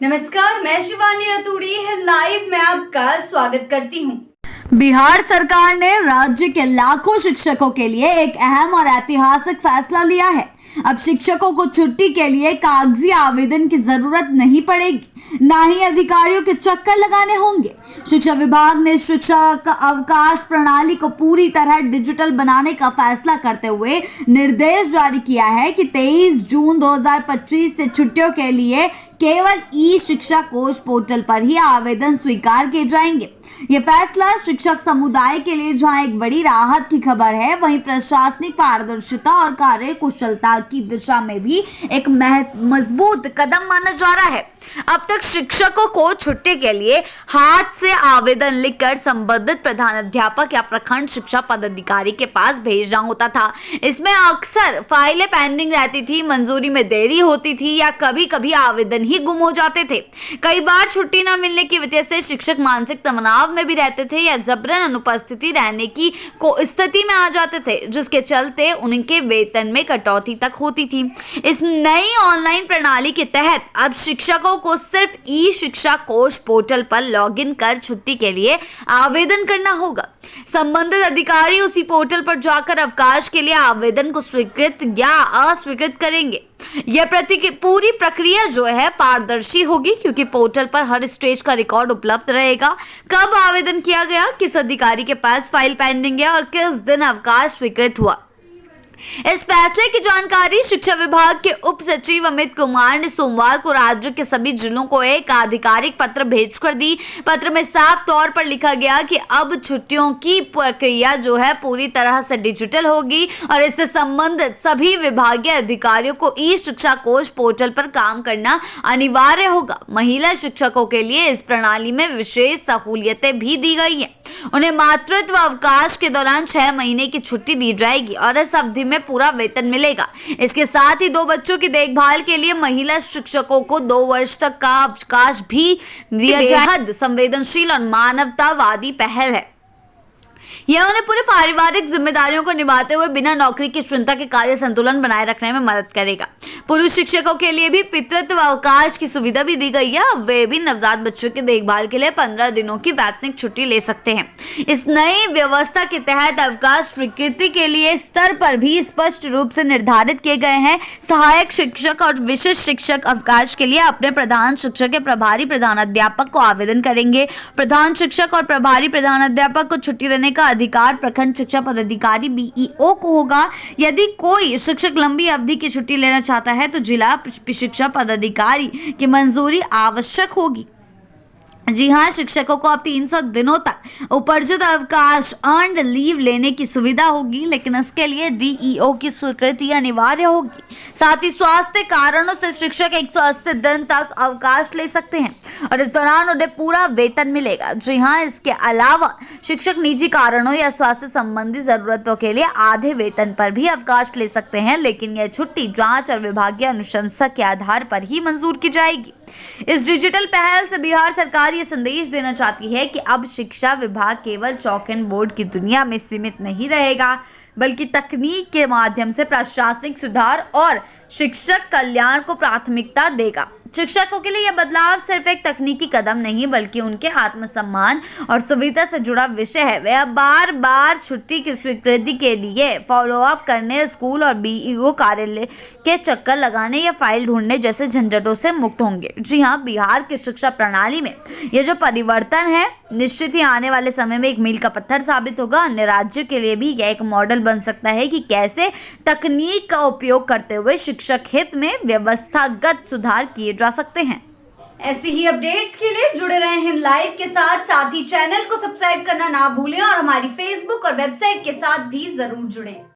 नमस्कार, मैं शिवानी रतूड़ी लाइव में आपका स्वागत करती हूँ। बिहार सरकार ने राज्य के लाखों शिक्षकों के लिए एक अहम और ऐतिहासिक फैसला लिया है। अब शिक्षकों को छुट्टी के लिए कागजी आवेदन की जरूरत नहीं पड़ेगी, ना ही अधिकारियों के चक्कर लगाने होंगे। शिक्षा विभाग ने शिक्षक अवकाश प्रणाली को पूरी तरह डिजिटल बनाने का फैसला करते हुए निर्देश जारी किया है कि 23 जून 2025 से छुट्टियों के लिए केवल ई शिक्षा कोष पोर्टल पर ही आवेदन स्वीकार किए जाएंगे। ये फैसला शिक्षक समुदाय के लिए जहां एक बड़ी राहत की खबर है, वहीं प्रशासनिक पारदर्शिता और कार्य कुशलता की दिशा में भी एक मजबूत कदम माना जा रहा है। अब तक शिक्षकों को छुट्टी के लिए हाथ से आवेदन लिखकर संबंधित प्रधानाध्यापक या प्रखंड शिक्षा पदाधिकारी के पास भेजना होता था। इसमें अक्सर फाइलें पेंडिंग रहती थी, मंजूरी में देरी होती थी या कभी कभी आवेदन ही गुम हो जाते थे। कई बार छुट्टी न मिलने की वजह से शिक्षक मानसिक तनाव में भी रहते थे या जबरन अनुपस्थिति रहने की स्थिति में आ जाते थे, जिसके चलते उनके वेतन में कटौती तक होती थी। इस नई ऑनलाइन प्रणाली के तहत अब शिक्षकों को सिर्फ ई शिक्षा कोष पोर्टल पर लॉगिन कर छुट्टी के लिए आवेदन करना होगा। संबंधित अधिकारी उसी पोर्टल पर जाकर अवकाश के लिए आवेदन को स्वीकृत या अस्वीकृत करेंगे। यह पूरी प्रक्रिया जो है पारदर्शी होगी, क्योंकि पोर्टल पर हर स्टेज का रिकॉर्ड उपलब्ध रहेगा। कब आवेदन किया गया, किस अधिकारी के पास फाइल पेंडिंग है और किस दिन अवकाश स्वीकृत हुआ। इस फैसले की जानकारी शिक्षा विभाग के उप सचिव अमित कुमार ने सोमवार को राज्य के सभी जिलों को एक आधिकारिक पत्र भेजकर दी। पत्र में साफ तौर पर लिखा गया कि अब छुट्टियों की प्रक्रिया जो है पूरी तरह से डिजिटल होगी और इससे संबंधित सभी विभागीय अधिकारियों को ई शिक्षा कोष पोर्टल पर काम करना अनिवार्य होगा। महिला शिक्षकों के लिए इस प्रणाली में विशेष सहूलियतें भी दी गई हैं। उन्हें मातृत्व अवकाश के दौरान 6 महीने की छुट्टी दी जाएगी और इस अवधि में पूरा वेतन मिलेगा। इसके साथ ही 2 बच्चों की देखभाल के लिए महिला शिक्षकों को 2 वर्ष तक का अवकाश भी दिया जाए। संवेदनशील और मानवतावादी पहल है। यह उन्हें पूरे पारिवारिक जिम्मेदारियों को निभाते हुए बिना नौकरी की चिंता के कार्य संतुलन बनाए रखने में मदद करेगा। पुरुष शिक्षकों के लिए भी पितृत्व अवकाश की सुविधा भी दी गई है। वे भी नवजात बच्चों की देखभाल के लिए 15 दिनों की वैतनिक छुट्टी ले सकते हैं। इस नई व्यवस्था के तहत अवकाश स्वीकृति के लिए स्तर पर भी स्पष्ट रूप से निर्धारित किए गए हैं। सहायक शिक्षक और विशिष्ट शिक्षक अवकाश के लिए अपने प्रधान शिक्षक या प्रभारी प्रधानाध्यापक को आवेदन करेंगे। प्रधान शिक्षक और प्रभारी प्रधानाध्यापक को छुट्टी देने का अधिकार प्रखंड शिक्षा पदाधिकारी बीईओ को होगा। यदि कोई शिक्षक लंबी अवधि की छुट्टी लेना चाहता है तो जिला शिक्षा पदाधिकारी की मंजूरी आवश्यक होगी। जी हाँ, शिक्षकों को अब 300 दिनों तक उपार्जित अवकाश अर्न्ड लीव लेने की सुविधा होगी, लेकिन इसके लिए डीईओ की स्वीकृति अनिवार्य होगी। साथ ही स्वास्थ्य कारणों से शिक्षक 180 दिन तक अवकाश ले सकते हैं और इस दौरान उन्हें पूरा वेतन मिलेगा। जी हाँ, इसके अलावा शिक्षक निजी कारणों या स्वास्थ्य संबंधी जरूरतों के लिए आधे वेतन पर भी अवकाश ले सकते हैं, लेकिन यह छुट्टी जांच और विभागीय अनुशंसा के आधार पर ही मंजूर की जाएगी। इस डिजिटल पहल से बिहार सरकार ये संदेश देना चाहती है कि अब शिक्षा विभाग केवल चॉक एंड बोर्ड की दुनिया में सीमित नहीं रहेगा, बल्कि तकनीक के माध्यम से प्रशासनिक सुधार और शिक्षक कल्याण को प्राथमिकता देगा। शिक्षकों के लिए यह बदलाव सिर्फ एक तकनीकी कदम नहीं, बल्कि उनके आत्मसम्मान और सुविधा से जुड़ा विषय है। वे अब बार बार छुट्टी की स्वीकृति के लिए फॉलोअप करने, स्कूल और बीईओ कार्यालय के चक्कर लगाने या फाइल ढूंढने जैसे झंझटों से मुक्त होंगे। जी हाँ, बिहार की शिक्षा प्रणाली में यह जो परिवर्तन है निश्चित ही आने वाले समय में एक मील का पत्थर साबित होगा। अन्य राज्यों के लिए भी यह एक मॉडल बन सकता है कि कैसे तकनीक का उपयोग करते हुए शिक्षक हित में व्यवस्थागत सुधार किए जा सकते हैं। ऐसी ही अपडेट्स के लिए जुड़े रहे हैं लाइव के साथ ही चैनल को सब्सक्राइब करना ना भूलें और हमारी फेसबुक और वेबसाइट के साथ भी जरूर जुड़ें।